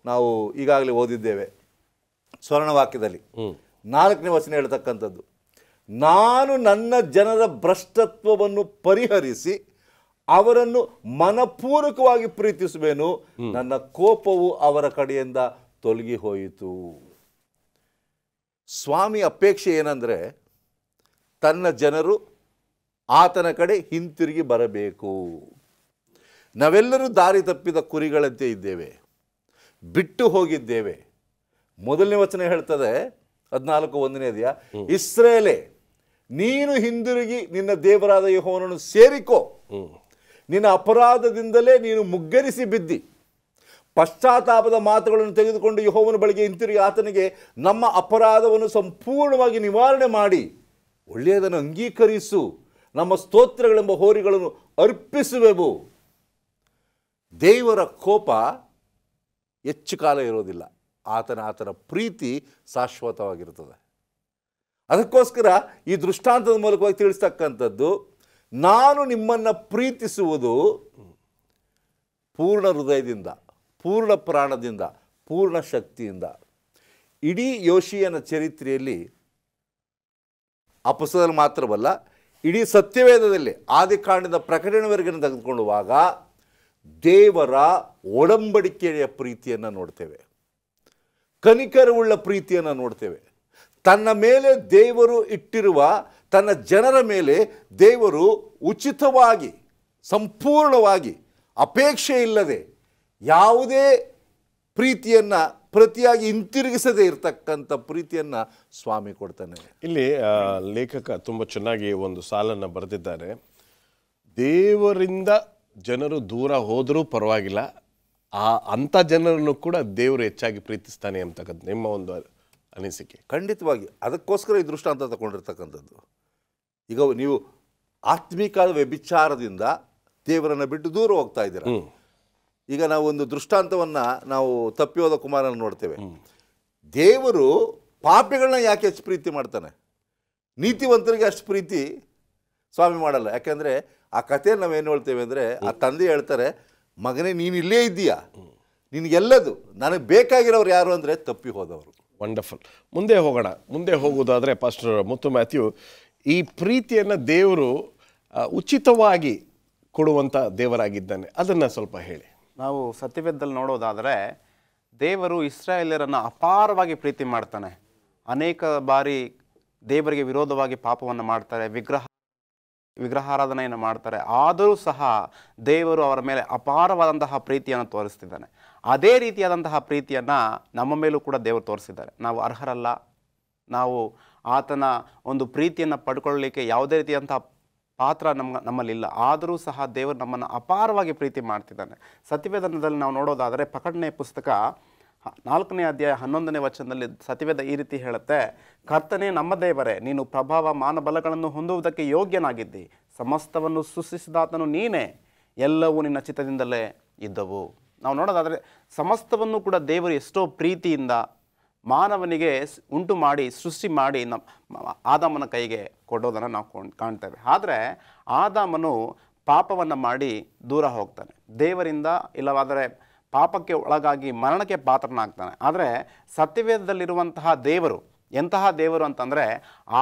D: ನಾವು ಈಗಾಗಲೇ ಓದಿದ್ದೇವೆ. ಸ್ವರ್ಣವಾಕ್ಯದಲ್ಲಿ 4ನೇ ವಚನ ಹೇಳ್ತಕ್ಕಂಥದ್ದು, ನಾನು ನನ್ನ ಜನರ ಭ್ರಷ್ಟತ್ವವನ್ನು ಪರಿಹರಿಸಿ ಅವರನ್ನು ಮನಪೂರ್ವಕವಾಗಿ ಪ್ರೀತಿಸುವೆನು, ನನ್ನ ಕೋಪವು ಅವರ ಕಡೆಯಿಂದ ತೊಲಗಿ ಹೋಯಿತು. ಸ್ವಾಮಿ ಅಪೇಕ್ಷೆ ಏನಂದರೆ ತನ್ನ ಜನರು ಆತನ ಕಡೆ ಹಿಂತಿರುಗಿ ಬರಬೇಕು. ನಾವೆಲ್ಲರೂ ದಾರಿ ತಪ್ಪಿದ ಕುರಿಗಳಂತೆ ಇದ್ದೇವೆ, ಬಿಟ್ಟು ಹೋಗಿದ್ದೇವೆ. 1ನೇ ವಚನ ಹೇಳ್ತದೆ 14:1ನೇ ಅಧ್ಯಾಯ, ಇಸ್ರಾಯೇಲೇ ನೀನು ಹಿಂದಿರುಗಿ ನಿನ್ನ ದೇವರಾದ ಯೆಹೋವನನ್ನು ಸೇರಿಕೋ, ನಿನ್ನ ಅಪರಾಧದಿಂದಲೇ ನೀನು ಮುಗ್ಗರಿಸಿ ಬಿದ್ದಿ. ಪಶ್ಚಾತ್ತಾಪದ ಮಾತುಗಳನ್ನು ತೆಗೆದುಕೊಂಡು ಯೆಹೋವನ ಬಳಿಗೆ ಹಿಂತಿರುಗಿ ಆತನಿಗೆ ನಮ್ಮ ಅಪರಾಧವನ್ನು ಸಂಪೂರ್ಣವಾಗಿ ನಿವಾರಣೆ ಮಾಡಿ ಒಳ್ಳೆಯದನ್ನು ಅಂಗೀಕರಿಸು, ನಮ್ಮ ಸ್ತೋತ್ರಗಳೆಂಬ ಹೋರಿಗಳನ್ನು ಅರ್ಪಿಸುವೆವು. ದೇವರ ಕೋಪ ಹೆಚ್ಚು ಕಾಲ ಇರೋದಿಲ್ಲ, ಆತನ ಪ್ರೀತಿ ಶಾಶ್ವತವಾಗಿರುತ್ತದೆ. ಅದಕ್ಕೋಸ್ಕರ ಈ ದೃಷ್ಟಾಂತದ ಮೂಲಕವಾಗಿ ತಿಳಿಸ್ತಕ್ಕಂಥದ್ದು, ನಾನು ನಿಮ್ಮನ್ನು ಪ್ರೀತಿಸುವುದು ಪೂರ್ಣ ಹೃದಯದಿಂದ, ಪೂರ್ಣ ಪ್ರಾಣದಿಂದ, ಪೂರ್ಣ ಶಕ್ತಿಯಿಂದ. ಇಡೀ ಯೋಷೀಯನ ಚರಿತ್ರೆಯಲ್ಲಿ ಆ ಪುಸ್ತಕದಲ್ಲಿ ಮಾತ್ರವಲ್ಲ, ಇಡೀ ಸತ್ಯವೇದದಲ್ಲಿ ಆದಿಕಾಂಡದ ಪ್ರಕಟಣೆವರೆಗೆ ತೆಗೆದುಕೊಳ್ಳುವಾಗ ದೇವರ ಒಡಂಬಡಿಕೆಯ ಪ್ರೀತಿಯನ್ನು ನೋಡ್ತೇವೆ, ಕನಿಕರವುಳ್ಳ ಪ್ರೀತಿಯನ್ನು ನೋಡ್ತೇವೆ. ತನ್ನ ಮೇಲೆ ದೇವರು ಇಟ್ಟಿರುವ ತನ್ನ ಜನರ ಮೇಲೆ ದೇವರು ಉಚಿತವಾಗಿ, ಸಂಪೂರ್ಣವಾಗಿ, ಅಪೇಕ್ಷೆ ಇಲ್ಲದೆ ಯಾವುದೇ ಪ್ರೀತಿಯನ್ನು ಪ್ರತಿಯಾಗಿ ಹಿಂತಿರುಗಿಸದೇ ಇರತಕ್ಕಂಥ ಪ್ರೀತಿಯನ್ನು ಸ್ವಾಮಿ ಕೊಡ್ತಾನೆ.
A: ಇಲ್ಲಿ ಲೇಖಕ ತುಂಬ ಚೆನ್ನಾಗಿ ಒಂದು ಸಾಲನ್ನು ಬರೆದಿದ್ದಾರೆ. ದೇವರಿಂದ ಜನರು ದೂರ ಹೋದರೂ ಪರವಾಗಿಲ್ಲ, ಅಂಥ ಜನರನ್ನು ಕೂಡ ದೇವರು ಹೆಚ್ಚಾಗಿ ಪ್ರೀತಿಸ್ತಾನೆ ಅಂತಕ್ಕಂಥ ನಿಮ್ಮ ಒಂದು ಅನಿಸಿಕೆ.
D: ಖಂಡಿತವಾಗಿ ಅದಕ್ಕೋಸ್ಕರ ಈ ದೃಷ್ಟಾಂತ ತಗೊಂಡಿರ್ತಕ್ಕಂಥದ್ದು. ಈಗ ನೀವು ಆತ್ಮಿಕವಾದ ವ್ಯಭಿಚಾರದಿಂದ ದೇವರನ್ನು ಬಿಟ್ಟು ದೂರ ಹೋಗ್ತಾ ಇದ್ದೀರ. ಈಗ ನಾವು ಒಂದು ದೃಷ್ಟಾಂತವನ್ನು ನಾವು ತಪ್ಪಿ ಹೋದ ಕುಮಾರನ ನೋಡ್ತೇವೆ. ದೇವರು ಪಾಪಿಗಳನ್ನ ಯಾಕೆ ಹೆಚ್ಚು ಪ್ರೀತಿ ಮಾಡ್ತಾನೆ, ನೀತಿವಂತರಿಗೆ ಅಷ್ಟು ಪ್ರೀತಿ ಸ್ವಾಮಿ ಮಾಡಲ್ಲ. ಯಾಕೆಂದರೆ ಆ ಕಥೆಯಲ್ಲಿ ನಾವೇನು ಹೇಳ್ತೇವೆ ಅಂದರೆ, ಆ ತಂದೆ ಹೇಳ್ತಾರೆ, ಮಗನೇ ನೀನು ಇಲ್ಲೇ ಇದ್ದೀಯಾ, ನಿನಗೆಲ್ಲದು, ನನಗೆ ಬೇಕಾಗಿರೋರು ಯಾರು ಅಂದರೆ ತಪ್ಪಿ ಹೋದವರು.
A: ವಂಡರ್ಫುಲ್. ಮುಂದೆ ಹೋಗೋಣ. ಮುಂದೆ ಹೋಗೋದಾದರೆ ಪಾಸ್ಟರ್ ಮುತ್ತು ಮ್ಯಾಥ್ಯೂ, ಈ ಪ್ರೀತಿಯನ್ನು ದೇವರು ಉಚಿತವಾಗಿ ಕೊಡುವಂಥ ದೇವರಾಗಿದ್ದಾನೆ, ಅದನ್ನು ಸ್ವಲ್ಪ ಹೇಳಿ.
C: ನಾವು ಸತ್ಯವೇದದಲ್ಲಿ ನೋಡೋದಾದರೆ ದೇವರು ಇಸ್ರಾಯೇಲ್ಯರನ್ನು ಅಪಾರವಾಗಿ ಪ್ರೀತಿ ಮಾಡ್ತಾನೆ. ಅನೇಕ ಬಾರಿ ದೇವರಿಗೆ ವಿರೋಧವಾಗಿ ಪಾಪವನ್ನು ಮಾಡ್ತಾರೆ, ವಿಗ್ರಹಾರಾಧನೆಯನ್ನು ಮಾಡ್ತಾರೆ. ಆದರೂ ಸಹ ದೇವರು ಅವರ ಮೇಲೆ ಅಪಾರವಾದಂತಹ ಪ್ರೀತಿಯನ್ನು ತೋರಿಸ್ತಿದ್ದಾನೆ. ಅದೇ ರೀತಿಯಾದಂತಹ ಪ್ರೀತಿಯನ್ನು ನಮ್ಮ ಮೇಲೂ ಕೂಡ ದೇವರು ತೋರಿಸಿದ್ದಾರೆ. ನಾವು ಅರ್ಹರಲ್ಲ, ನಾವು ಆತನ ಒಂದು ಪ್ರೀತಿಯನ್ನು ಪಡ್ಕೊಳ್ಳಲಿಕ್ಕೆ ಯಾವುದೇ ರೀತಿಯಾದಂತಹ ಪಾತ್ರ ನಮ್ಮಲ್ಲಿಲ್ಲ. ಆದರೂ ಸಹ ದೇವರು ನಮ್ಮನ್ನು ಅಪಾರವಾಗಿ ಪ್ರೀತಿ ಮಾಡ್ತಿದ್ದಾನೆ. ಸತ್ಯವೇದದಲ್ಲಿ ನಾವು ನೋಡೋದಾದರೆ ಪ್ರಕಟಣೆ ಪುಸ್ತಕ 4ನೇ ಅಧ್ಯಾಯ 11ನೇ ವಚನದಲ್ಲಿ ಸತ್ಯವೇದ ಈ ರೀತಿ ಹೇಳುತ್ತೆ, ಕರ್ತನೇ ನಮ್ಮ ದೇವರೇ, ನೀನು ಪ್ರಭಾವ ಮಾನಬಲಗಳನ್ನು ಹೊಂದುವುದಕ್ಕೆ ಯೋಗ್ಯನಾಗಿದ್ದಿ, ಸಮಸ್ತವನ್ನು ಸೃಷ್ಟಿಸಿದಾತನು ನೀನೇ, ಎಲ್ಲವೂ ನಿನ್ನ ಚಿತ್ತದಿಂದಲೇ ಇದ್ದವು. ನಾವು ನೋಡೋದಾದರೆ ಸಮಸ್ತವನ್ನು ಕೂಡ ದೇವರು ಎಷ್ಟೋ ಪ್ರೀತಿಯಿಂದ ಮಾನವನಿಗೆ ಉಂಟು ಮಾಡಿ ಸೃಷ್ಟಿ ಮಾಡಿ ಆದಾಮನ ಕೈಗೆ ಕೊಡೋದನ್ನು ನಾವು ಕಾಣ್ತೇವೆ. ಆದರೆ ಆದಾಮನು ಪಾಪವನ್ನು ಮಾಡಿ ದೂರ ಹೋಗ್ತಾನೆ ದೇವರಿಂದ, ಇಲ್ಲವಾದರೆ ಪಾಪಕ್ಕೆ ಒಳಗಾಗಿ ಮರಣಕ್ಕೆ ಪಾತ್ರನಾಗ್ತಾನೆ. ಆದರೆ ಸತ್ಯವೇದದಲ್ಲಿರುವಂತಹ ದೇವರು ಎಂತಹ ದೇವರು ಅಂತಂದರೆ,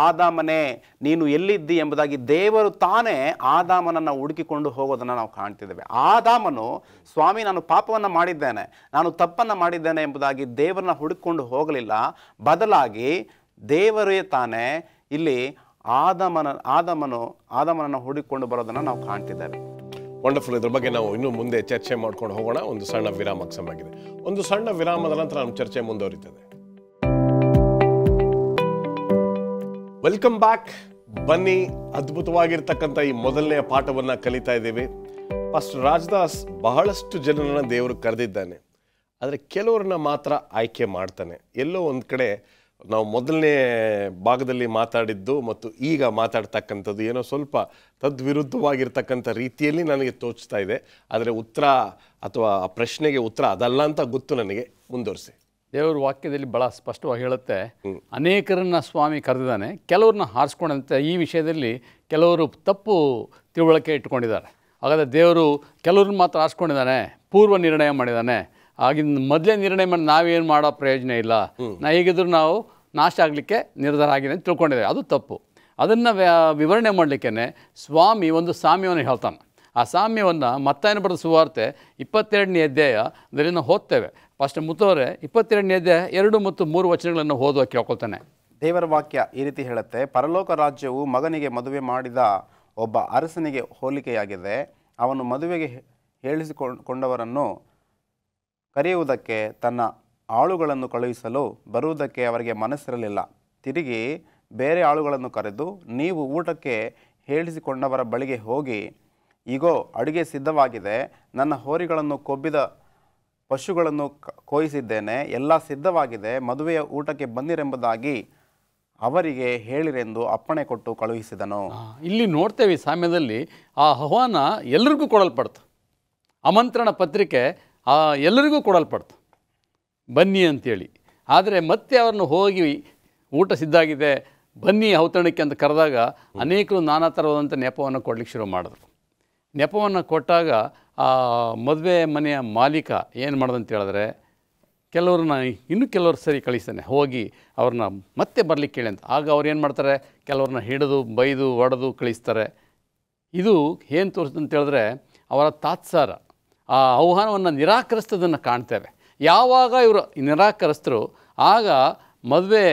C: ಆದಾಮನೇ ನೀನು ಎಲ್ಲಿದ್ದಿ ಎಂಬುದಾಗಿ ದೇವರು ತಾನೇ ಆದಾಮನನ್ನು ಹುಡುಕಿಕೊಂಡು ಹೋಗೋದನ್ನು ನಾವು ಕಾಣ್ತಿದ್ದೇವೆ. ಆದಾಮನು ಸ್ವಾಮಿ ನಾನು ಪಾಪವನ್ನು ಮಾಡಿದ್ದೇನೆ, ನಾನು ತಪ್ಪನ್ನು ಮಾಡಿದ್ದೇನೆ ಎಂಬುದಾಗಿ ದೇವರನ್ನ ಹುಡುಕಿಕೊಂಡು ಹೋಗಲಿಲ್ಲ. ಬದಲಾಗಿ ದೇವರೇ ತಾನೇ ಇಲ್ಲಿ ಆದಾಮನನ್ನು ಹುಡುಕಿಕೊಂಡು ಬರೋದನ್ನು ನಾವು ಕಾಣ್ತಿದ್ದೇವೆ.
A: ವಂಡರ್ಫುಲ್. ಇದ್ರ ಬಗ್ಗೆ ನಾವು ಇನ್ನೂ ಮುಂದೆ ಚರ್ಚೆ ಮಾಡ್ಕೊಂಡು ಹೋಗೋಣ. ಒಂದು ಸಣ್ಣ ವಿರಾಮಕ್ಕೆ ಸಮಯಾಗಿದೆ. ಒಂದು ಸಣ್ಣ ವಿರಾಮದ ನಂತರ ನಮ್ಮ ಚರ್ಚೆ ಮುಂದುವರಿತದೆ. Welcome back. ಬನ್ನಿ, ಅದ್ಭುತವಾಗಿರ್ತಕ್ಕಂಥ ಈ ಮೊದಲನೆಯ ಪಾಠವನ್ನು ಕಲಿತಾ ಇದ್ದೀವಿ. ಪಾಸ್ಟರ್ ರಾಜದಾಸ್ ಬಹಳಷ್ಟು ಜನರನ್ನ ದೇವರು ಕರೆದಿದ್ದಾನೆ, ಆದರೆ ಕೆಲವ್ರನ್ನ ಮಾತ್ರ ಆಯ್ಕೆ ಮಾಡ್ತಾನೆ. ಎಲ್ಲೋ ಒಂದು ಕಡೆ ನಾವು ಮೊದಲನೇ ಭಾಗದಲ್ಲಿ ಮಾತಾಡಿದ್ದು ಮತ್ತು ಈಗ ಮಾತಾಡ್ತಕ್ಕಂಥದ್ದು ಏನೋ ಸ್ವಲ್ಪ ತದ್ವಿರುದ್ಧವಾಗಿರ್ತಕ್ಕಂಥ ರೀತಿಯಲ್ಲಿ ನನಗೆ ತೋಚ್ತಾ ಇದೆ. ಆದರೆ ಉತ್ತರ ಅಥವಾ ಆ ಪ್ರಶ್ನೆಗೆ ಉತ್ತರ ಅದಲ್ಲ ಅಂತ ಗೊತ್ತು ನನಗೆ. ಮುಂದುವರಿಸಿ.
B: ದೇವರ ವಾಕ್ಯದಲ್ಲಿ ಭಾಳ ಸ್ಪಷ್ಟವಾಗಿ ಹೇಳುತ್ತೆ, ಅನೇಕರನ್ನ ಸ್ವಾಮಿ ಕರೆದಿದ್ದಾನೆ, ಕೆಲವ್ರನ್ನ ಹಾರಿಸ್ಕೊಂಡಂತೆ. ಈ ವಿಷಯದಲ್ಲಿ ಕೆಲವರು ತಪ್ಪು ತಿಳುವಳಿಕೆ ಇಟ್ಕೊಂಡಿದ್ದಾರೆ. ಹಾಗಾದರೆ ದೇವರು ಕೆಲವ್ರನ್ನ ಮಾತ್ರ ಆರಿಸ್ಕೊಂಡಿದ್ದಾನೆ, ಪೂರ್ವ ನಿರ್ಣಯ ಮಾಡಿದ್ದಾನೆ. ಆಗಿನ ಮೊದಲೇ ನಿರ್ಣಯ ಮಾಡಿ ನಾವೇನು ಮಾಡೋ ಪ್ರಯೋಜನ ಇಲ್ಲ, ಹೇಗಿದ್ರು ನಾವು ನಾಶ ಆಗಲಿಕ್ಕೆ ನಿರ್ಧಾರ ಆಗಿದೆ ಅಂತ ತಿಳ್ಕೊಂಡಿದ್ದೇವೆ. ಅದು ತಪ್ಪು. ಅದನ್ನು ವಿವರಣೆ ಮಾಡಲಿಕ್ಕೆ ಸ್ವಾಮಿ ಒಂದು ಸಾಮ್ಯವನ್ನು ಹೇಳ್ತಾನೆ. ಆ ಸಾಮ್ಯವನ್ನು ಮತ್ತಾಯನ ಬರೆದ ಸುವಾರ್ತೆ 22ನೇ ಅಧ್ಯಾಯ ಅದರಿಂದ ಓದ್ತೇವೆ. ಫಸ್ಟ್ ಮುತ್ತವರೆ 22ನೇ ಅಧ್ಯಾಯ 2 ಮತ್ತು 3 ವಚನಗಳನ್ನು ಓದುವ ಕೇಳ್ಕೊಳ್ತಾನೆ.
C: ದೇವರ ವಾಕ್ಯ ಈ ರೀತಿ ಹೇಳುತ್ತೆ, ಪರಲೋಕ ರಾಜ್ಯವು ಮಗನಿಗೆ ಮದುವೆ ಮಾಡಿದ ಒಬ್ಬ ಅರಸನಿಗೆ ಹೋಲಿಕೆಯಾಗಿದೆ. ಅವನು ಮದುವೆಗೆ ಹೇಳಿಸಿಕೊಂಡವರನ್ನು ಕರೆಯುವುದಕ್ಕೆ ತನ್ನ ಆಳುಗಳನ್ನು ಕಳುಹಿಸಲು ಬರುವುದಕ್ಕೆ ಅವರಿಗೆ ಮನಸ್ಸಿರಲಿಲ್ಲ. ತಿರುಗಿ ಬೇರೆ ಆಳುಗಳನ್ನು ಕರೆದು, ನೀವು ಊಟಕ್ಕೆ ಹೇಳಿಸಿಕೊಂಡವರ ಬಳಿಗೆ ಹೋಗಿ, ಈಗೋ ಅಡುಗೆ ಸಿದ್ಧವಾಗಿದೆ, ನನ್ನ ಹೋರಿಗಳನ್ನು ಕೊಬ್ಬಿದ ಪಶುಗಳನ್ನು ಕೊಯ್ಯಿಸಿದ್ದೇನೆ, ಎಲ್ಲ ಸಿದ್ಧವಾಗಿದೆ, ಮದುವೆಯ ಊಟಕ್ಕೆ ಬಂದಿರೆಂಬುದಾಗಿ ಅವರಿಗೆ ಹೇಳಿರೆಂದು ಅಪ್ಪಣೆ ಕೊಟ್ಟು ಕಳುಹಿಸಿದನು.
B: ಇಲ್ಲಿ ನೋಡ್ತೇವೆ ಈ ಸಾಮ್ಯದಲ್ಲಿ ಆ ಆಹ್ವಾನ ಎಲ್ಲರಿಗೂ ಕೊಡಲ್ಪಡ್ತು. ಆಮಂತ್ರಣ ಪತ್ರಿಕೆ ಎಲ್ಲರಿಗೂ ಕೊಡಲ್ಪಡ್ತು, ಬನ್ನಿ ಅಂತೇಳಿ. ಆದರೆ ಮತ್ತೆ ಅವ್ರನ್ನ ಹೋಗಿ ಊಟ ಸಿದ್ಧಾಗಿದೆ ಬನ್ನಿ ಔತಣಕ್ಕೆ ಅಂತ ಕರೆದಾಗ ಅನೇಕರು ನಾನಾ ಥರವಾದಂಥ ನೆಪವನ್ನು ಕೊಡ್ಲಿಕ್ಕೆ ಶುರು ಮಾಡಿದ್ರು. ನೆಪವನ್ನು ಕೊಟ್ಟಾಗ ಆ ಮದುವೆ ಮನೆಯ ಮಾಲೀಕ ಏನು ಮಾಡ್ದಂತ ಹೇಳಿದ್ರೆ, ಕೆಲವ್ರನ್ನ ಇನ್ನೂ ಕೆಲವ್ರು ಸರಿ ಕಳಿಸ್ತಾನೆ, ಹೋಗಿ ಅವ್ರನ್ನ ಮತ್ತೆ ಬರಲಿಕ್ಕೆ ಕೇಳಿ ಅಂತ. ಆಗ ಅವ್ರು ಏನು ಮಾಡ್ತಾರೆ, ಕೆಲವ್ರನ್ನ ಹಿಡಿದು ಬೈದು ಹೊಡೆದು ಕಳಿಸ್ತಾರೆ. ಇದು ಏನು ತೋರಿಸ್ತದೆ ಅಂತ ಹೇಳಿದ್ರೆ ಅವರ ತಾತ್ಸಾರ, ಆ ಆಹ್ವಾನವನ್ನು ನಿರಾಕರಿಸ್ತದನ್ನು ಕಾಣ್ತೇವೆ. ಯಾವಾಗ ಇವರು ನಿರಾಕರಿಸ್ತರು ಆಗ ಮದುವೆ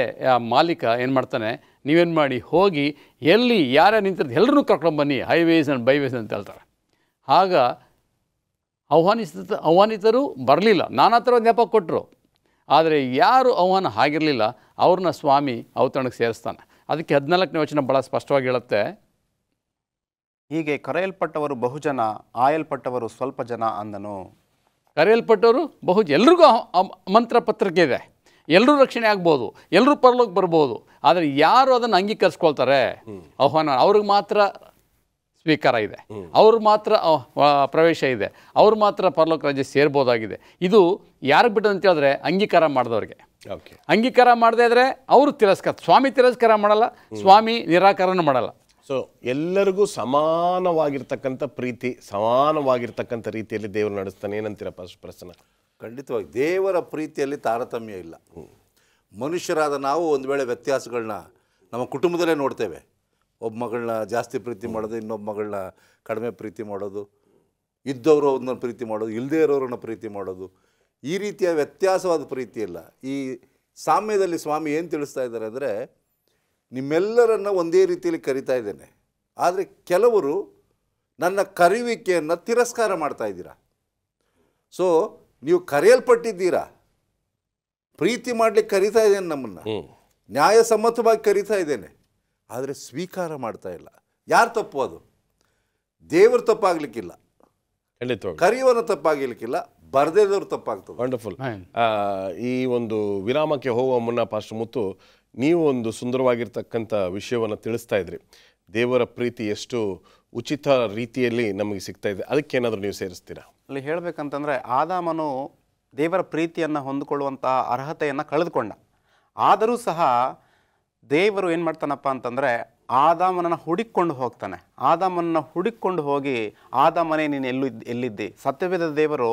B: ಮಾಲೀಕ ಏನು ಮಾಡ್ತಾನೆ, ನೀವೇನು ಮಾಡಿ ಹೋಗಿ ಎಲ್ಲಿ ಯಾರ್ಯಾರು ನಿಂತಿರ್ತಾರೆ ಎಲ್ಲರೂ ಕರ್ಕೊಂಡ್ಬನ್ನಿ, ಹೈವೇಸ್ ಆ್ಯಂಡ್ ಬೈವೇಸ್ ಅಂತ ಹೇಳ್ತಾರೆ. ಆಗ ಆಹ್ವಾನಿತರು ಬರಲಿಲ್ಲ, ನಾನಾ ಥರ ನೆಪ ಕೊಟ್ಟರು. ಆದರೆ ಯಾರು ಆಹ್ವಾನ ಆಗಿರಲಿಲ್ಲ ಅವ್ರನ್ನ ಸ್ವಾಮಿ ಔತಣಕ್ಕೆ ಸೇರಿಸ್ತಾನೆ. ಅದಕ್ಕೆ 14ನೇ ವಚನ ಭಾಳ ಸ್ಪಷ್ಟವಾಗಿ ಹೇಳುತ್ತೆ,
C: ಹೀಗೆ ಕರೆಯಲ್ಪಟ್ಟವರು ಬಹುಜನ, ಆಯಲ್ಪಟ್ಟವರು ಸ್ವಲ್ಪ ಜನ ಅಂದನು.
B: ಕರೆಯಲ್ಪಟ್ಟವರು ಎಲ್ರಿಗೂ ಮಂತ್ರ ಪತ್ರಿಕೆ ಇದೆ, ಎಲ್ಲರೂ ರಕ್ಷಣೆ ಆಗ್ಬೋದು, ಎಲ್ಲರೂ ಪರಲೋಕ ಬರ್ಬೋದು. ಆದರೆ ಯಾರು ಅದನ್ನು ಅಂಗೀಕರಿಸ್ಕೊಳ್ತಾರೆ, ಆಹ್ವಾನ ಅವ್ರಿಗೆ ಮಾತ್ರ ಸ್ವೀಕಾರ ಇದೆ, ಅವ್ರಿಗೆ ಮಾತ್ರ ಪ್ರವೇಶ ಇದೆ, ಅವ್ರು ಮಾತ್ರ ಪರಲೋಕ ರಾಜ್ಯ ಸೇರ್ಬೋದಾಗಿದೆ. ಇದು ಯಾರಿಗೆ ಬಿಟ್ಟದು ಅಂತ ಹೇಳಿದ್ರೆ ಅಂಗೀಕಾರ ಮಾಡಿದವ್ರಿಗೆ. ಅಂಗೀಕಾರ ಮಾಡದೇ ಇದ್ರೆ ಅವರು ತಿರಸ್ಕಾರ, ಸ್ವಾಮಿ ತಿರಸ್ಕಾರ ಮಾಡಲ್ಲ, ಸ್ವಾಮಿ ನಿರಾಕರಣೆ ಮಾಡಲ್ಲ.
A: ಸೊ ಎಲ್ಲರಿಗೂ ಸಮಾನವಾಗಿರ್ತಕ್ಕಂಥ ಪ್ರೀತಿ, ಸಮಾನವಾಗಿರ್ತಕ್ಕಂಥ ರೀತಿಯಲ್ಲಿ ದೇವರು ನಡೆಸ್ತಾನೆ. ಏನಂತೀರ ಪ್ರಸನ್ನ?
D: ಖಂಡಿತವಾಗಿ ದೇವರ ಪ್ರೀತಿಯಲ್ಲಿ ತಾರತಮ್ಯ ಇಲ್ಲ. ಮನುಷ್ಯರಾದ ನಾವು ಒಂದು ವೇಳೆ ವ್ಯತ್ಯಾಸಗಳನ್ನ ನಮ್ಮ ಕುಟುಂಬದಲ್ಲೇ ನೋಡ್ತೇವೆ. ಒಬ್ಬ ಮಗಳನ್ನ ಜಾಸ್ತಿ ಪ್ರೀತಿ ಮಾಡೋದು, ಇನ್ನೊಬ್ಬ ಮಗಳನ್ನ ಕಡಿಮೆ ಪ್ರೀತಿ ಮಾಡೋದು, ಇದ್ದವರು ಅವ್ರನ್ನ ಪ್ರೀತಿ ಮಾಡೋದು, ಇಲ್ಲದೇ ಇರೋರನ್ನ ಪ್ರೀತಿ ಮಾಡೋದು, ಈ ರೀತಿಯ ವ್ಯತ್ಯಾಸವಾದ ಪ್ರೀತಿ ಇಲ್ಲ. ಈ ಸಾಮ್ಯದಲ್ಲಿ ಸ್ವಾಮಿ ಏನು ತಿಳಿಸ್ತಾ ಇದ್ದಾರೆ ಅಂದರೆ, ನಿಮ್ಮೆಲ್ಲರನ್ನ ಒಂದೇ ರೀತಿಯಲ್ಲಿ ಕರಿತಾ ಇದ್ದೇನೆ, ಆದರೆ ಕೆಲವರು ನನ್ನ ಕರೆಯುವಿಕೆಯನ್ನು ತಿರಸ್ಕಾರ ಮಾಡ್ತಾ ಇದ್ದೀರಾ. ಸೊ ನೀವು ಕರೆಯಲ್ಪಟ್ಟಿದ್ದೀರಾ, ಪ್ರೀತಿ ಮಾಡಲಿಕ್ಕೆ ಕರಿತಾ ಇದ್ದೇನೆ, ನಮ್ಮನ್ನು ನ್ಯಾಯಸಮ್ಮತವಾಗಿ ಕರಿತಾ ಇದ್ದೇನೆ, ಆದರೆ ಸ್ವೀಕಾರ ಮಾಡ್ತಾ ಇಲ್ಲ. ಯಾರು ತಪ್ಪು? ಅದು ದೇವರು ತಪ್ಪಾಗಲಿಕ್ಕಿಲ್ಲ, ಕರೆಯುವನ ತಪ್ಪಾಗಲಿಕ್ಕಿಲ್ಲ, ಬರದೇದವ್ರು ತಪ್ಪಾಗ್ತದೆ.
A: ವಂಡರ್ಫುಲ್. ಈ ಒಂದು ವಿರಾಮಕ್ಕೆ ಹೋಗುವ ಮುನ್ನ ಪಾಸ್ಟರ್ ಮುತ್ತು, ನೀವು ಒಂದು ಸುಂದರವಾಗಿರ್ತಕ್ಕಂಥ ವಿಷಯವನ್ನು ತಿಳಿಸ್ತಾ ಇದ್ರಿ. ದೇವರ ಪ್ರೀತಿ ಎಷ್ಟು ಉಚಿತ ರೀತಿಯಲ್ಲಿ ನಮಗೆ ಸಿಗ್ತಾ ಇದೆ, ಅದಕ್ಕೇನಾದರೂ ನೀವು ಸೇರಿಸ್ತೀರಾ?
C: ಅಲ್ಲಿ ಹೇಳಬೇಕಂತಂದರೆ, ಆದಾಮನು ದೇವರ ಪ್ರೀತಿಯನ್ನು ಹೊಂದಿಕೊಳ್ಳುವಂಥ ಅರ್ಹತೆಯನ್ನು ಕಳೆದುಕೊಂಡ. ಆದರೂ ಸಹ ದೇವರು ಏನು ಮಾಡ್ತಾನಪ್ಪ ಅಂತಂದರೆ, ಆದಾಮನನ್ನು ಹುಡುಕೊಂಡು ಹೋಗ್ತಾನೆ. ಆದಾಮನನ್ನು ಹುಡುಕೊಂಡು ಹೋಗಿ, ಆದಾಮನೇ ನೀನು ಎಲ್ಲಿದ್ದಿ? ಸತ್ಯವೇದ ದೇವರು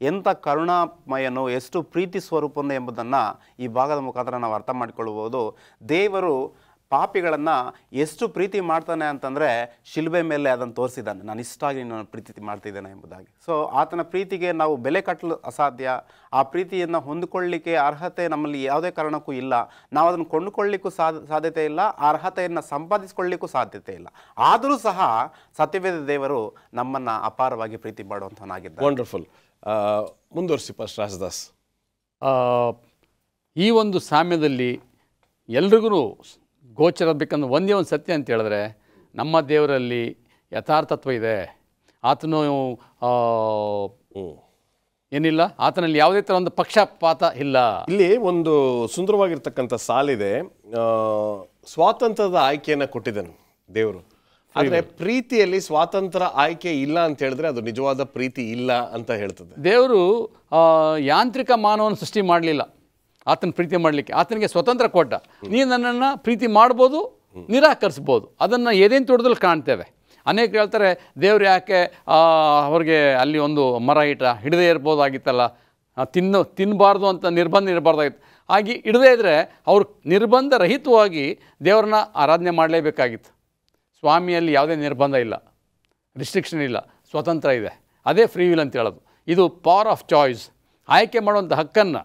C: ಎಂಥ ಕರುಣಾಮಯನು, ಎಷ್ಟು ಪ್ರೀತಿ ಸ್ವರೂಪನು ಎಂಬುದನ್ನು ಈ ಭಾಗದ ಮುಖಾಂತರ ನಾವು ಅರ್ಥ ಮಾಡಿಕೊಳ್ಳಬಹುದು. ದೇವರು ಪಾಪಿಗಳನ್ನು ಎಷ್ಟು ಪ್ರೀತಿ ಮಾಡ್ತಾನೆ ಅಂತಂದರೆ ಶಿಲುಬೆ ಮೇಲೆ ಅದನ್ನು ತೋರಿಸಿದ್ದಾನೆ, ನಾನು ಇಷ್ಟಾಗಿ ನಾನು ಪ್ರೀತಿ ಮಾಡ್ತಿದ್ದೇನೆ ಎಂಬುದಾಗಿ. ಸೊ ಆತನ ಪ್ರೀತಿಗೆ ನಾವು ಬೆಲೆ ಕಟ್ಟಲು ಅಸಾಧ್ಯ. ಆ ಪ್ರೀತಿಯನ್ನು ಹೊಂದಿಕೊಳ್ಳಲಿಕ್ಕೆ ಅರ್ಹತೆ ನಮ್ಮಲ್ಲಿ ಯಾವುದೇ ಕಾರಣಕ್ಕೂ ಇಲ್ಲ. ನಾವು ಅದನ್ನು ಕೊಂಡುಕೊಳ್ಳಿಕ್ಕೂ ಸಾಧ್ಯತೆ ಇಲ್ಲ, ಆ ಅರ್ಹತೆಯನ್ನು ಸಂಪಾದಿಸಿಕೊಳ್ಳಿಕ್ಕೂ ಸಾಧ್ಯತೆ ಇಲ್ಲ. ಆದರೂ ಸಹ ಸತ್ಯವೇದ ದೇವರು ನಮ್ಮನ್ನು ಅಪಾರವಾಗಿ ಪ್ರೀತಿ ಮಾಡುವಂಥವನಾಗಿದ್ದ.
A: ವಂಡರ್ಫುಲ್. ಮುಂದುವರಿಸಿ ಪಾಸ್ಟರ್ ರಾಜದಾಸ್.
B: ಈ ಒಂದು ಸಾಮ್ಯದಲ್ಲಿ ಎಲ್ರಿಗೂ ಗೋಚರ ಬೇಕಂದ್ರೆ ಒಂದೇ ಒಂದು ಸತ್ಯ ಅಂತ ಹೇಳಿದ್ರೆ, ನಮ್ಮ ದೇವರಲ್ಲಿ ಯಥಾರ್ಥತ್ವ ಇದೆ. ಆತನು ಏನಿಲ್ಲ, ಆತನಲ್ಲಿ ಯಾವುದೇ ಥರ ಒಂದು ಪಕ್ಷಪಾತ ಇಲ್ಲ.
A: ಇಲ್ಲಿ ಒಂದು ಸುಂದರವಾಗಿರ್ತಕ್ಕಂಥ ಸಾಲಿದೆ, ಸ್ವಾತಂತ್ರ್ಯದ ಆಯ್ಕೆಯನ್ನು ಕೊಟ್ಟಿದ್ದಾನೆ ದೇವರು. ಆದರೆ ಪ್ರೀತಿಯಲ್ಲಿ ಸ್ವಾತಂತ್ರ್ಯ ಆಯ್ಕೆ ಇಲ್ಲ ಅಂತ ಹೇಳಿದ್ರೆ ಅದು ನಿಜವಾದ ಪ್ರೀತಿ ಇಲ್ಲ ಅಂತ ಹೇಳ್ತದೆ.
B: ದೇವರು ಯಾಂತ್ರಿಕ ಮಾನವನ ಸೃಷ್ಟಿ ಮಾಡಲಿಲ್ಲ ಆತನ ಪ್ರೀತಿ ಮಾಡಲಿಕ್ಕೆ. ಆತನಿಗೆ ಸ್ವತಂತ್ರ ಕೊಟ್ಟ. ನೀನು ನನ್ನನ್ನು ಪ್ರೀತಿ ಮಾಡ್ಬೋದು, ನಿರಾಕರಿಸ್ಬೋದು. ಅದನ್ನು ಏನೇನು ತೋಟದಲ್ಲಿ ಕಾಣ್ತೇವೆ. ಅನೇಕ ಹೇಳ್ತಾರೆ ದೇವ್ರು ಯಾಕೆ ಅವ್ರಿಗೆ ಅಲ್ಲಿ ಒಂದು ಮರ ಹಿಡದೇ ಇರ್ಬೋದಾಗಿತ್ತಲ್ಲ, ತಿನ್ನಬಾರ್ದು ಅಂತ ನಿರ್ಬಂಧ ಇರಬಾರ್ದಾಗಿತ್ತು. ಹಾಗೆ ಹಿಡದೇ ಇದ್ದರೆ ಅವರು ನಿರ್ಬಂಧ ರಹಿತವಾಗಿ ದೇವ್ರನ್ನ ಆರಾಧನೆ ಮಾಡಲೇಬೇಕಾಗಿತ್ತು. ಸ್ವಾಮಿಯಲ್ಲಿ ಯಾವುದೇ ನಿರ್ಬಂಧ ಇಲ್ಲ, ರಿಸ್ಟ್ರಿಕ್ಷನ್ ಇಲ್ಲ, ಸ್ವತಂತ್ರ ಇದೆ. ಅದೇ ಫ್ರೀ ವಿಲ್ ಅಂತ ಹೇಳೋದು. ಇದು ಪವರ್ ಆಫ್ ಚಾಯ್ಸ್. ಆಯ್ಕೆ ಮಾಡುವಂಥ ಹಕ್ಕನ್ನು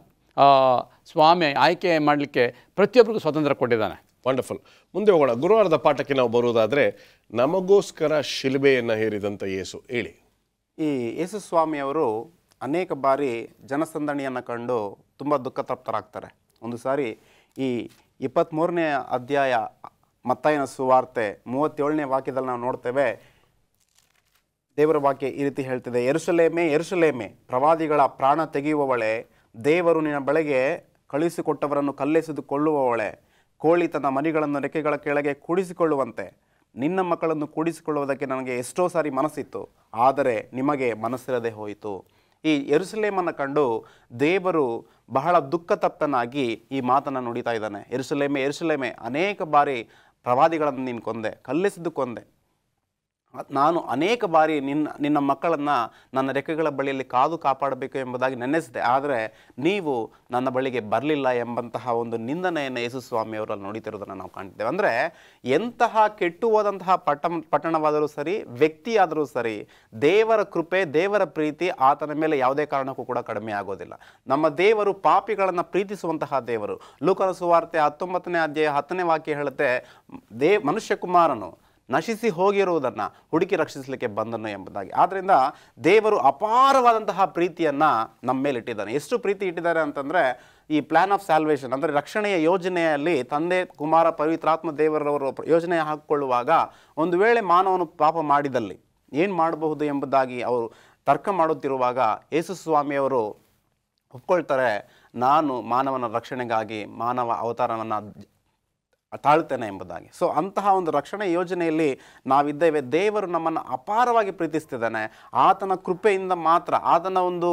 B: ಸ್ವಾಮಿ ಆಯ್ಕೆ ಮಾಡಲಿಕ್ಕೆ ಪ್ರತಿಯೊಬ್ಬರಿಗೂ ಸ್ವತಂತ್ರ ಕೊಟ್ಟಿದ್ದಾನೆ.
A: ವಂಡರ್ಫುಲ್. ಮುಂದೆ ಹೋಗೋಣ. ಗುರುವಾರದ ಪಾಠಕ್ಕೆ ನಾವು ಬರುವುದಾದರೆ, ನಮಗೋಸ್ಕರ ಶಿಲುಬೆಯನ್ನು ಹೇರಿದಂಥ ಯೇಸು ಹೇಳಿ.
C: ಈ ಯೇಸು ಸ್ವಾಮಿಯವರು ಅನೇಕ ಬಾರಿ ಜನಸಂದಣಿಯನ್ನು ಕಂಡು ತುಂಬ ದುಃಖತಪ್ತರಾಗ್ತಾರೆ. ಒಂದು ಸಾರಿ ಈ 23ನೇ ಅಧ್ಯಾಯ ಮತ್ತಾಯನ ಸುವಾರ್ತೆ 37ನೇ ವಾಕ್ಯದಲ್ಲಿ ನಾವು ನೋಡ್ತೇವೆ. ದೇವರ ವಾಕ್ಯ ಈ ರೀತಿ ಹೇಳ್ತಿದೆ, ಯೆರೂಸಲೇಮೇ ಯೆರೂಸಲೇಮೇ, ಪ್ರವಾದಿಗಳ ಪ್ರಾಣ ತೆಗೆಯುವವಳೆ, ದೇವರು ನಿನ್ನ ಬಳಿಗೆ ಕಳುಹಿಸಿಕೊಟ್ಟವರನ್ನು ಕಲ್ಲೆಸೆದುಕೊಳ್ಳುವವಳೆ, ಕೋಳಿ ತನ್ನ ಮರಿಗಳನ್ನು ರೆಕ್ಕೆಗಳ ಕೆಳಗೆ ಕೂಡಿಸಿಕೊಳ್ಳುವಂತೆ ನಿನ್ನ ಮಕ್ಕಳನ್ನು ಕೂಡಿಸಿಕೊಳ್ಳುವುದಕ್ಕೆ ನನಗೆ ಎಷ್ಟೋ ಸಾರಿ ಮನಸ್ಸಿತ್ತು, ಆದರೆ ನಿಮಗೆ ಮನಸ್ಸಿರದೆ ಹೋಯಿತು. ಈ ಯೆರೂಸಲೇಮನ್ನು ಕಂಡು ದೇವರು ಬಹಳ ದುಃಖತಪ್ತನಾಗಿ ಈ ಮಾತನ್ನು ನುಡಿತಾ ಇದ್ದಾನೆ. ಯೆರೂಸಲೇಮೇ ಯೆರೂಸಲೇಮೇ, ಅನೇಕ ಬಾರಿ ಪ್ರವಾದಿಗಳನ್ನು ನೀನು ಕೊಂದೆ, ಕಲ್ಲೆಸೆದು ಕೊಂದೆ. ನಾನು ಅನೇಕ ಬಾರಿ ನಿನ್ನ ಮಕ್ಕಳನ್ನು ನನ್ನ ರೆಕ್ಕೆಗಳ ಬಳಿಯಲ್ಲಿ ಕಾದು ಕಾಪಾಡಬೇಕು ಎಂಬುದಾಗಿ ನೆನೆಸಿದೆ, ಆದರೆ ನೀವು ನನ್ನ ಬಳಿಗೆ ಬರಲಿಲ್ಲ ಎಂಬಂತಹ ಒಂದು ನಿಂದನೆಯನ್ನು ಯೇಸು ಸ್ವಾಮಿಯವರಲ್ಲಿ ನೋಡುತ್ತಿರೋದನ್ನು ನಾವು ಕಾಣ್ತೇವೆ. ಅಂದರೆ ಎಂತಹ ಕೆಟ್ಟು ಹೋದಂತಹ ಪಟ್ಟಣವಾದರೂ ಸರಿ, ವ್ಯಕ್ತಿಯಾದರೂ ಸರಿ, ದೇವರ ಕೃಪೆ, ದೇವರ ಪ್ರೀತಿ ಆತನ ಮೇಲೆ ಯಾವುದೇ ಕಾರಣಕ್ಕೂ ಕೂಡ ಕಡಿಮೆ ಆಗೋದಿಲ್ಲ. ನಮ್ಮ ದೇವರು ಪಾಪಿಗಳನ್ನು ಪ್ರೀತಿಸುವಂತಹ ದೇವರು. ಲೂಕನ ಸುವಾರ್ತೆ 19ನೇ ಅಧ್ಯಾಯ 10ನೇ ವಾಕ್ಯ ಹೇಳುತ್ತೆ, ಮನುಷ್ಯ ಕುಮಾರನು ನಶಿಸಿ ಹೋಗಿರುವುದನ್ನು ಹುಡುಕಿ ರಕ್ಷಿಸಲಿಕ್ಕೆ ಬಂದನು ಎಂಬುದಾಗಿ. ಆದ್ದರಿಂದ ದೇವರು ಅಪಾರವಾದಂತಹ ಪ್ರೀತಿಯನ್ನು ನಮ್ಮ ಮೇಲೆ ಇಟ್ಟಿದ್ದಾನೆ. ಎಷ್ಟು ಪ್ರೀತಿ ಇಟ್ಟಿದ್ದಾರೆ ಅಂತಂದರೆ, ಈ ಪ್ಲ್ಯಾನ್ ಆಫ್ ಸ್ಯಾಲ್ವೇಷನ್ ಅಂದರೆ ರಕ್ಷಣೆಯ ಯೋಜನೆಯಲ್ಲಿ ತಂದೆ, ಕುಮಾರ, ಪವಿತ್ರಾತ್ಮ ದೇವರವರು ಯೋಜನೆ ಹಾಕಿಕೊಳ್ಳುವಾಗ ಒಂದು ವೇಳೆ ಮಾನವನು ಪಾಪ ಮಾಡಿದಲ್ಲಿ ಏನು ಮಾಡಬಹುದು ಎಂಬುದಾಗಿ ಅವರು ತರ್ಕ ಮಾಡುತ್ತಿರುವಾಗ ಯೇಸು ಸ್ವಾಮಿಯವರು ಒಪ್ಕೊಳ್ತಾರೆ, ನಾನು ಮಾನವನ ರಕ್ಷಣೆಗಾಗಿ ಮಾನವ ಅವತಾರವನ್ನು ತಾಳ್ತೇನೆ ಎಂಬುದಾಗಿ. ಸೊ ಅಂತಹ ಒಂದು ರಕ್ಷಣೆ ಯೋಜನೆಯಲ್ಲಿ ನಾವಿದ್ದೇವೆ. ದೇವರು ನಮ್ಮನ್ನು ಅಪಾರವಾಗಿ ಪ್ರೀತಿಸ್ತಿದ್ದಾನೆ. ಆತನ ಕೃಪೆಯಿಂದ ಮಾತ್ರ, ಆತನ ಒಂದು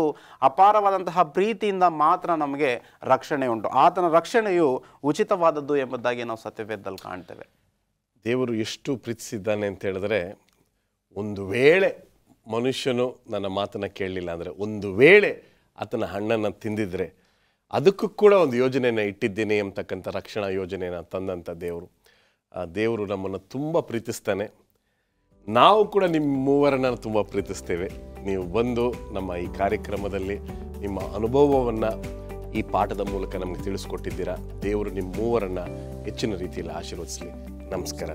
C: ಅಪಾರವಾದಂತಹ ಪ್ರೀತಿಯಿಂದ ಮಾತ್ರ ನಮಗೆ ರಕ್ಷಣೆ ಉಂಟು. ಆತನ ರಕ್ಷಣೆಯು ಉಚಿತವಾದದ್ದು ಎಂಬುದಾಗಿ ನಾವು ಸತ್ಯವೇದದಲ್ಲಿ ಕಾಣ್ತೇವೆ.
A: ದೇವರು ಎಷ್ಟು ಪ್ರೀತಿಸಿದ್ದಾನೆ ಅಂತ ಹೇಳಿದ್ರೆ, ಒಂದು ವೇಳೆ ಮನುಷ್ಯನು ನನ್ನ ಮಾತನ್ನು ಕೇಳಲಿಲ್ಲ ಅಂದರೆ, ಒಂದು ವೇಳೆ ಆತನ ಹಣ್ಣನ್ನು ತಿಂದಿದ್ರೆ, ಅದಕ್ಕೂ ಕೂಡ ಒಂದು ಯೋಜನೆಯನ್ನು ಇಟ್ಟಿದ್ದೇನೆ ಎಂಬತಕ್ಕಂಥ ರಕ್ಷಣಾ ಯೋಜನೆಯನ್ನು ತಂದಂಥ ದೇವರು ನಮ್ಮನ್ನು ತುಂಬ ಪ್ರೀತಿಸ್ತಾನೆ. ನಾವು ಕೂಡ ನಿಮ್ಮ ಮೂವರನ್ನು ತುಂಬ ಪ್ರೀತಿಸ್ತೇವೆ. ನೀವು ಬಂದು ನಮ್ಮ ಈ ಕಾರ್ಯಕ್ರಮದಲ್ಲಿ ನಿಮ್ಮ ಅನುಭವವನ್ನು ಈ ಪಾಠದ ಮೂಲಕ ನಮಗೆ ತಿಳಿಸ್ಕೊಟ್ಟಿದ್ದೀರಾ. ದೇವರು ನಿಮ್ಮ ಮೂವರನ್ನು ಹೆಚ್ಚಿನ ರೀತಿಯಲ್ಲಿ ಆಶೀರ್ವದಿಸಲಿ. ನಮಸ್ಕಾರ.